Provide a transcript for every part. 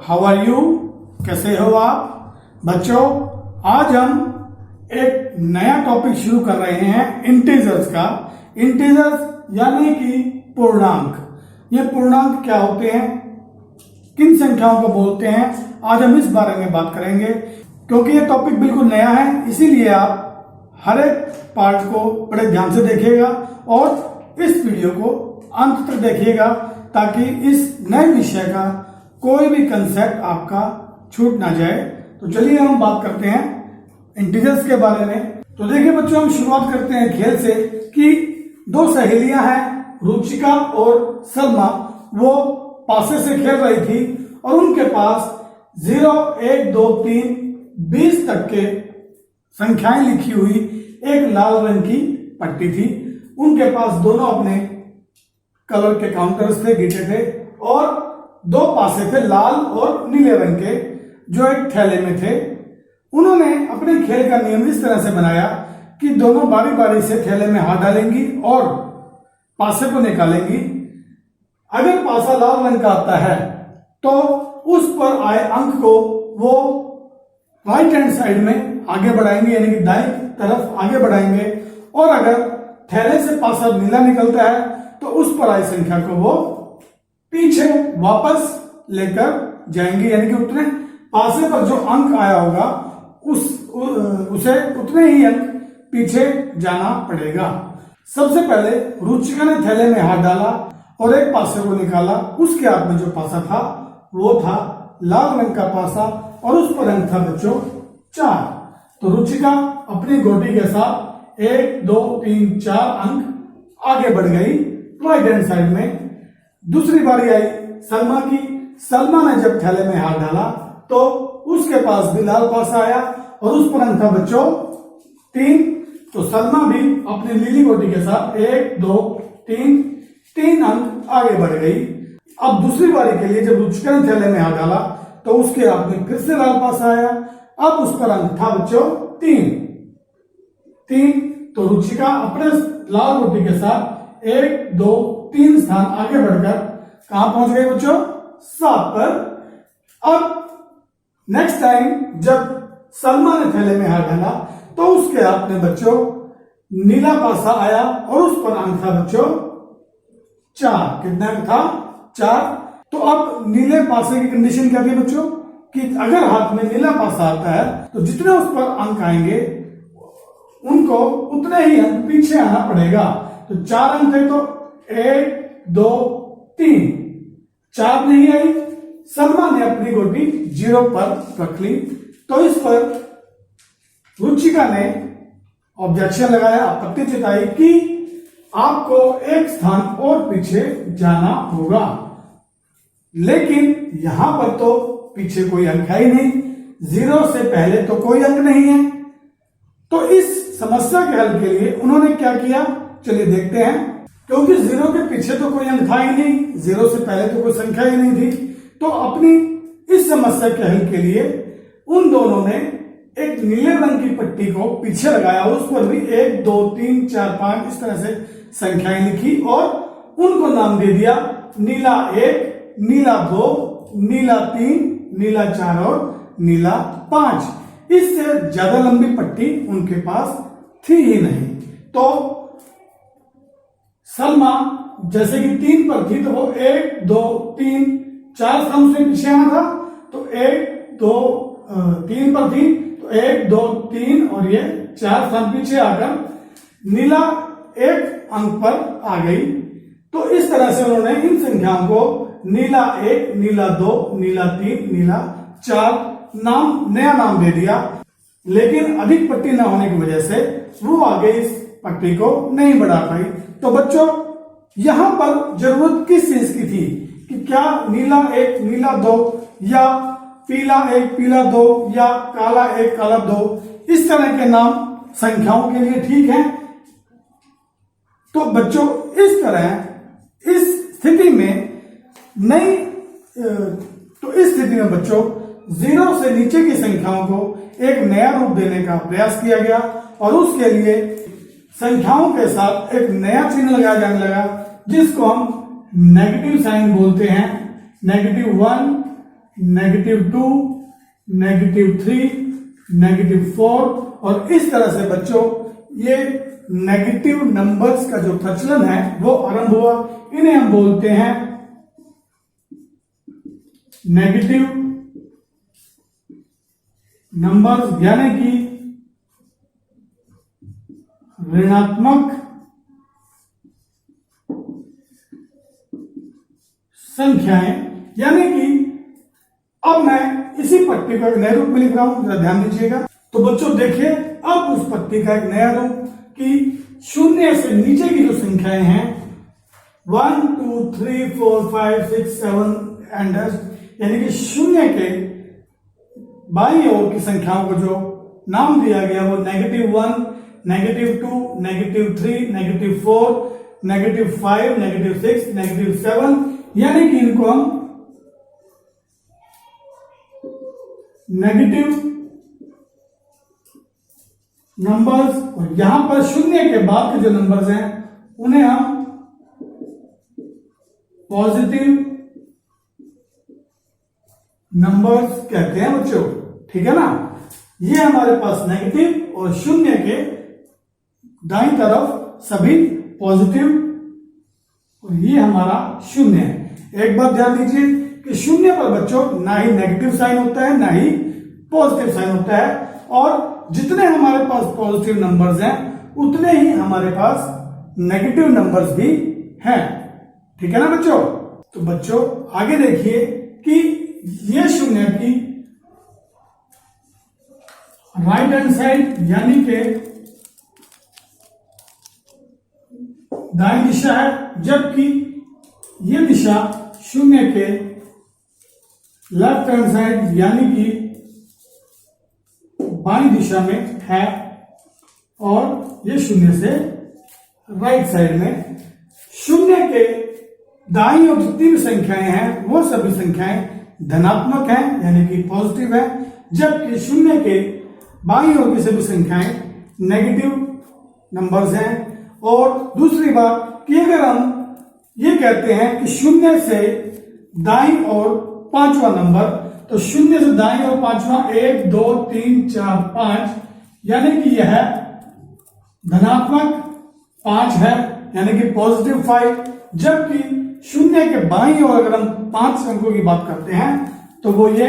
How are you, कैसे हो आप बच्चों। आज हम एक नया टॉपिक शुरू कर रहे हैं इंटीजर्स का। इंटीजर्स यानी कि पूर्णांक। ये पूर्णांक क्या होते हैं, किन संख्याओं को बोलते हैं, आज हम इस बारे में बात करेंगे। क्योंकि ये टॉपिक बिल्कुल नया है, इसीलिए आप हर एक पार्ट को बड़े ध्यान से देखिएगा और इस वीडियो को अंत तक देखिएगा ताकि इस नए विषय का कोई भी कंसेप्ट आपका छूट ना जाए। तो चलिए हम बात करते हैं इंटीजर्स के बारे में। तो देखिए बच्चों, हम शुरुआत करते हैं खेल से कि दो सहेलियां हैं, रुचिका और सलमा। वो पासे से खेल रही थी और उनके पास 0, 1, 2, 3, 20 तक के संख्याएं लिखी हुई एक लाल रंग की पट्टी थी। उनके पास दोनों अपने कलर के काउंटर्स थे, गीटे थे, और दो पासे थे लाल और नीले रंग के जो एक थैले में थे। उन्होंने अपने खेल का नियम इस तरह से बनाया कि दोनों बारी बारी से थैले में हाथ डालेंगी और पासे को निकालेंगी। अगर पासा लाल रंग का आता है तो उस पर आए अंक को वो राइट हैंड साइड में आगे बढ़ाएंगे, यानी कि दाएं तरफ आगे बढ़ाएंगे। और अगर थैले से पासा नीला निकलता है तो उस पर आई संख्या को वो पीछे वापस लेकर जाएंगे, यानी कि उतने पासे पर जो अंक आया होगा उसे उतने ही अंक पीछे जाना पड़ेगा। सबसे पहले रुचिका ने थैले में हाथ डाला और एक पासे को निकाला। उसके हाथ में जो पासा था वो था लाल रंग का पासा और उस पर अंक था बच्चों 4। तो रुचिका अपनी गोटी के साथ 1, 2, 3, 4 अंक आगे बढ़ गई राइट हैंड साइड में। दूसरी बारी आई सलमा की। सलमा ने जब थैले में हाथ डाला तो उसके पास भी लाल पासा आया और उस पर अंक था बच्चों 3। तो सलमा भी अपनी नीली गोटी के साथ 1, 2, 3 अंक आगे बढ़ गई। अब दूसरी बारी के लिए जब रुचिका ने थैले में हाथ डाला तो उसके हाथ में फिर से लाल पासा आया। अब उस पर अंक था बच्चों 3। तो रुचिका अपने लाल गोटी के साथ 1, 2, 3 स्थान आगे बढ़कर कहां पहुंच गए बच्चों 7 पर। अब नेक्स्ट टाइम जब सलमा ने थैले में हाथ डाला तो उसके हाथ में बच्चों नीला पासा आया और उस पर अंक था बच्चों 4। कितना अंक था 4। तो अब नीले पासे की कंडीशन क्या थी बच्चों कि अगर हाथ में नीला पासा आता है तो जितने उस पर अंक आएंगे उनको उतने ही अंक पीछे आना पड़ेगा। तो 4 अंक थे तो 1, 2, 3, 4 नहीं आई। सलमा ने अपनी गोटी 0 पर रख ली। तो इस पर रुचिका ने ऑब्जेक्शन लगाया, आपत्ति जताई कि आपको एक स्थान और पीछे जाना होगा। लेकिन यहां पर तो पीछे कोई अंक है ही नहीं, 0 से पहले तो कोई अंक नहीं है। तो इस समस्या के हल के लिए उन्होंने क्या किया, चलिए देखते हैं। क्योंकि 0 के पीछे तो कोई अंक था ही नहीं, 0 से पहले तो कोई संख्या ही नहीं थी। तो अपनी इस समस्या के हल के लिए उन दोनों ने एक नीले रंग की पट्टी को पीछे लगाया, उस पर भी 1, 2, 3, 4, 5 इस तरह से संख्याएं लिखी और उनको नाम दे दिया नीला 1, नीला 2, नीला 3, नीला 4 और नीला 5। इससे ज्यादा लंबी पट्टी उनके पास थी ही नहीं। तो सलमा जैसे कि 3 पर थी तो वो 1, 2, 3, 4 स्थान से पीछे आना था। तो 1, 2, 3 पर थी तो 1, 2, 3 और ये 4 स्थान पीछे आकर नीला 1 अंक पर आ गई। तो इस तरह से उन्होंने इन संख्याओं को नीला 1, नीला 2, नीला 3, नीला 4 नया नाम दे दिया। लेकिन अधिक पट्टी न होने की वजह से वो आगे इस पट्टी को नहीं बढ़ा पाई। तो बच्चों यहां पर जरूरत किस चीज की थी कि क्या नीला 1, नीला 2 या पीला 1, पीला 2 या काला 1, काला 2 इस तरह के नाम संख्याओं के लिए ठीक है। तो बच्चों इस तरह इस स्थिति में नहीं, तो इस स्थिति में बच्चों 0 से नीचे की संख्याओं को एक नया रूप देने का प्रयास किया गया और उसके लिए संख्याओं के साथ एक नया चिन्ह लगाया जाने लगा जिसको हम नेगेटिव साइन बोलते हैं। -1, -2, -3, -4 और इस तरह से बच्चों ये नेगेटिव नंबर्स का जो प्रचलन है वो आरंभ हुआ। इन्हें हम बोलते हैं नेगेटिव नंबर्स, यानी कि ऋणात्मक संख्याएं। यानी कि अब मैं इसी पट्टी को एक नए रूप में लिख रहा हूं, जरा ध्यान दीजिएगा। तो बच्चों देखिए, अब उस पट्टी का एक नया रूप कि शून्य से नीचे की जो संख्याएं हैं 1, 2, 3, 4, 5, 6, 7 एंड यानी कि शून्य के बाईं ओर की संख्याओं को जो नाम दिया गया वो -1, -2, -3, -4, -5, -6, -7, यानी कि इनको हम नेगेटिव नंबर्स, और यहां पर शून्य के बाद के जो नंबर्स हैं उन्हें हम पॉजिटिव नंबर्स कहते हैं बच्चों। ठीक है ना, ये हमारे पास नेगेटिव और शून्य के दाईं तरफ सभी पॉजिटिव, और ये हमारा शून्य है। एक बात ध्यान दीजिए कि शून्य पर बच्चों ना ही नेगेटिव साइन होता है ना ही पॉजिटिव साइन होता है, और जितने हमारे पास पॉजिटिव नंबर्स हैं उतने ही हमारे पास नेगेटिव नंबर्स भी हैं। ठीक है ना बच्चों। तो बच्चों आगे देखिए कि ये शून्य की राइट हैंड साइड यानी कि दाईं दिशा है, जबकि ये दिशा शून्य के लेफ्ट हैंड साइड यानी कि बाईं दिशा में है, और ये शून्य से राइट साइड में। शून्य के दाईं ओर जितनी भी संख्याएं हैं वो सभी संख्याएं धनात्मक हैं यानी कि पॉजिटिव है, जबकि शून्य के बाईं ओर की सभी संख्याएं नेगेटिव नंबर्स हैं। और दूसरी बात कि अगर हम ये कहते हैं कि शून्य से दाईं ओर पांचवा नंबर, तो शून्य से दाईं ओर पांचवा 1, 2, 3, 4, 5, यानी कि यह धनात्मक 5 है यानी कि पॉजिटिव 5, जबकि शून्य के बाईं ओर अगर हम 5 अंकों की बात करते हैं तो वो ये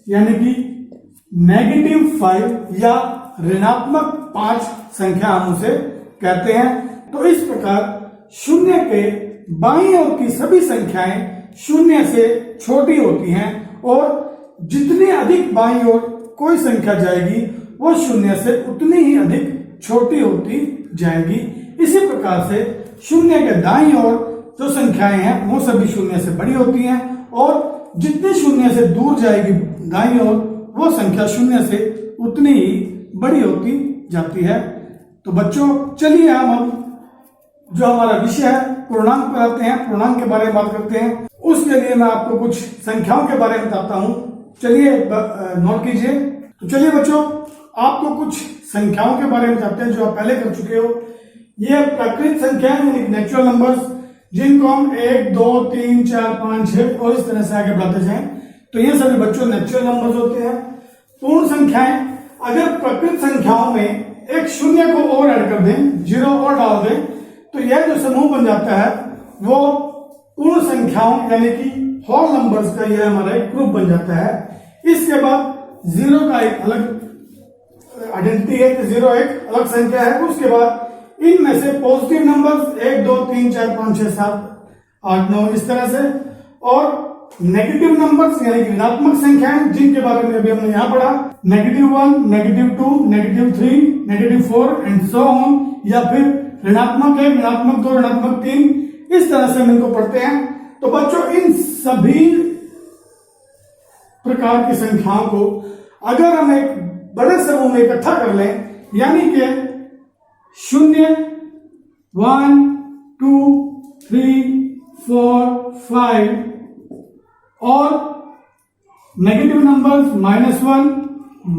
यानी कि -5 या ऋणात्मक 5 संख्या हम उसे कहते हैं। तो इस प्रकार शून्य के बाईं ओर की सभी संख्याएं शून्य से छोटी होती हैं, और जितनी अधिक बाईं ओर कोई संख्या जाएगी वो शून्य से उतनी ही अधिक छोटी होती जाएगी। इसी प्रकार से शून्य के दाईं ओर जो संख्याएं हैं वो सभी शून्य से बड़ी होती हैं, और जितनी शून्य से दूर जाएगी दाईं ओर वो संख्या शून्य से उतनी ही बड़ी होती जाती है। तो बच्चों चलिए हम जो हमारा विषय है पूर्णांक पर आते हैं, पूर्णांक के बारे में बात करते हैं। उसके लिए मैं आपको कुछ संख्याओं के बारे में बताता हूं, चलिए नोट कीजिए। तो चलिए बच्चों आपको कुछ संख्याओं के बारे में बताते हैं जो आप पहले कर चुके हो। ये प्राकृतिक संख्याएं यानी नेचुरल नंबर्स, जिनको हम 1, 2, 3, 4, 5, 6 और इस तरह से आगे बढ़ाते जाएं, तो ये सभी बच्चों नेचुरल नंबर्स होते हैं। पूर्ण संख्याएं, अगर प्राकृतिक संख्याओं में एक शून्य को और ऐड कर दें, 0 और डाल दें, तो यह जो समूह बन जाता है वो पूर्ण संख्याओं यानी कि होल नंबर्स का यह हमारा एक ग्रुप बन जाता है। इसके बाद 0 का एक अलग आइडेंटिटी है कि 0 एक अलग संख्या है। उसके बाद इनमें से पॉजिटिव नंबर्स 1, 2, 3, 4, 5, 6, 7, 8, 9 इस तरह से, और नेगेटिव नंबर्स यानी कि ऋणात्मक संख्याएं जिनके बारे में अभी हमने यहां पढ़ा, -1, -2, -3, -4 एंड सो ऑन, या फिर ऋणात्मक 1, ऋणात्मक 2, ऋणात्मक 3, इस तरह से हम इनको पढ़ते हैं। तो बच्चों इन सभी प्रकार की संख्याओं को अगर हम एक बड़े समूह में इकट्ठा कर लें, यानी कि 0, 1, 2, 3, 4, 5 और नेगेटिव नंबर्स -1,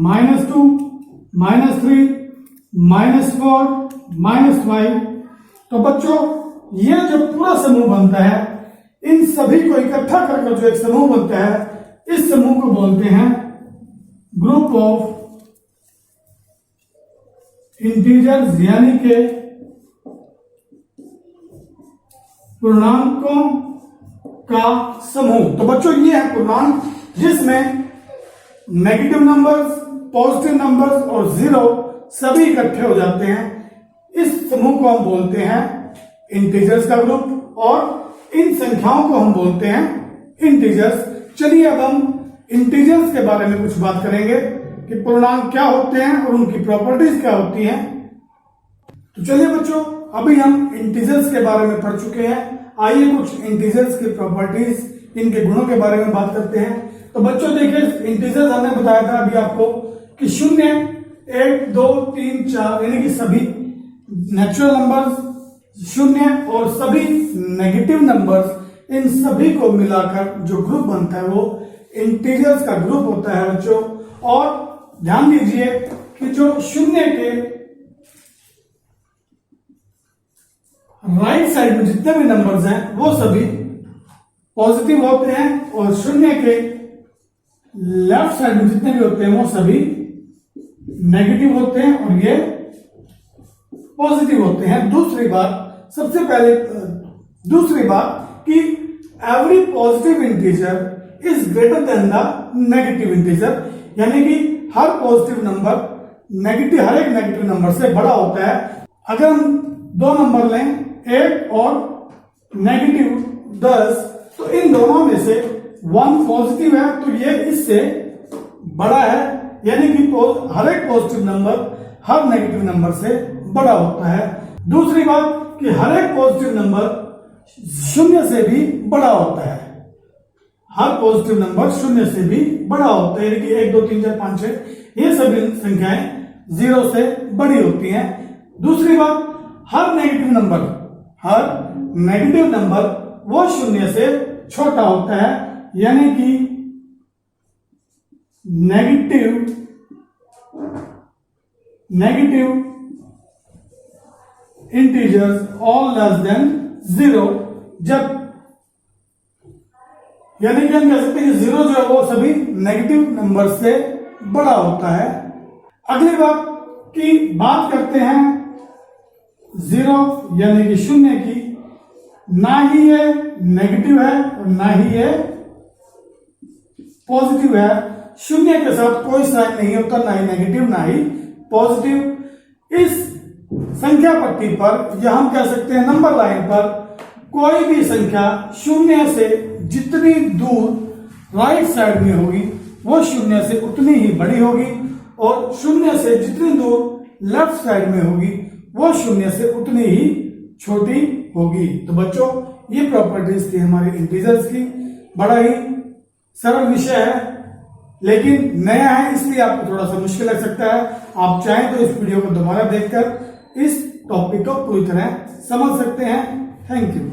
-2, -3, -4, -5, तो बच्चों ये जो पूरा समूह बनता है, इन सभी को इकट्ठा करके जो एक समूह बनता है इस समूह को बोलते हैं ग्रुप ऑफ इंटीजर्स, यानी के पूर्णांकों का समूह। तो बच्चों ये है पूर्णांक जिसमें नेगेटिव नंबर्स, पॉजिटिव नंबर्स और जीरो सभी इकट्ठे हो जाते हैं। इस समूह को हम बोलते हैं इंटीजर्स का ग्रुप और इन संख्याओं को हम बोलते हैं इंटीजर्स। चलिए अब हम इंटीजर्स के बारे में कुछ बात करेंगे कि पूर्णांक क्या होते हैं और उनकी प्रॉपर्टीज क्या होती हैं। तो चलिए बच्चों, अभी हम इंटीजर्स के बारे में पढ़ चुके हैं। आइए कुछ इंटीजर्स की प्रॉपर्टीज, इनके गुणों के बारे में बात करते हैं। तो बच्चों देखिए, इंटीजर्स हमने बताया था अभी आपको कि 0, 1, 2, 3, 4 यानी कि सभी नेचुरल नंबर्स 0 और सभी नेगेटिव नंबर्स, इन सभी को मिलाकर जो ग्रुप बनता है वो इंटीजर्स का ग्रुप होता है बच्चों। और ध्यान दीजिए कि जो 0 के राइट साइड में जितने भी नंबर्स हैं वो सभी पॉजिटिव होते हैं और 0 के लेफ्ट साइड में जितने भी होते हैं वो सभी नेगेटिव होते हैं और ये पॉजिटिव होते हैं। दूसरी बात, सबसे पहले दूसरी बात कि every positive integer is greater than the negative integer, यानी कि हर पॉजिटिव नंबर हर एक नेगेटिव नंबर से बड़ा होता है। अगर हम दो नंबर लें 1 और नेगेटिव 10, तो इन दोनों में से 1 पॉजिटिव है तो ये इससे बड़ा है, यानी कि हर एक पॉजिटिव नंबर हर नेगेटिव नंबर से बड़ा होता है। दूसरी बात कि हर एक पॉजिटिव नंबर 0 से भी बड़ा होता है। हर पॉजिटिव नंबर 0 से भी बड़ा होता है, यानी कि 1, 2, 3, 4, 5, 6 ये सभी संख्याएं 0 से बड़ी होती हैं। दूसरी बात, हर नेगेटिव नंबर वो 0 से छोटा होता है, यानी कि negative integers all less than 0, जब यानी कि हम कह सकते हैं कि 0 जो है वो सभी नेगेटिव नंबर से बड़ा होता है। अगली बात की बात करते हैं 0 यानी कि 0 की, ना ही ये नेगेटिव है और ना ही ये पॉजिटिव है। 0 के साथ कोई साइन नहीं होता, ना ही नेगेटिव ना ही पॉजिटिव। इस संख्या पट्टी पर या हम कह सकते हैं नंबर लाइन पर कोई भी संख्या 0 से जितनी दूर राइट साइड में होगी वो 0 से उतनी ही बड़ी होगी और 0 से जितनी दूर लेफ्ट साइड में होगी वो 0 से उतनी ही छोटी होगी। तो बच्चों, ये प्रॉपर्टीज थी हमारी इंटीजर्स की। बड़ा ही सरल विषय है लेकिन नया है, इसलिए आपको थोड़ा सा मुश्किल लग सकता है। आप चाहें तो इस वीडियो को दोबारा देखकर इस टॉपिक को पूरी तरह समझ सकते हैं। Thank you.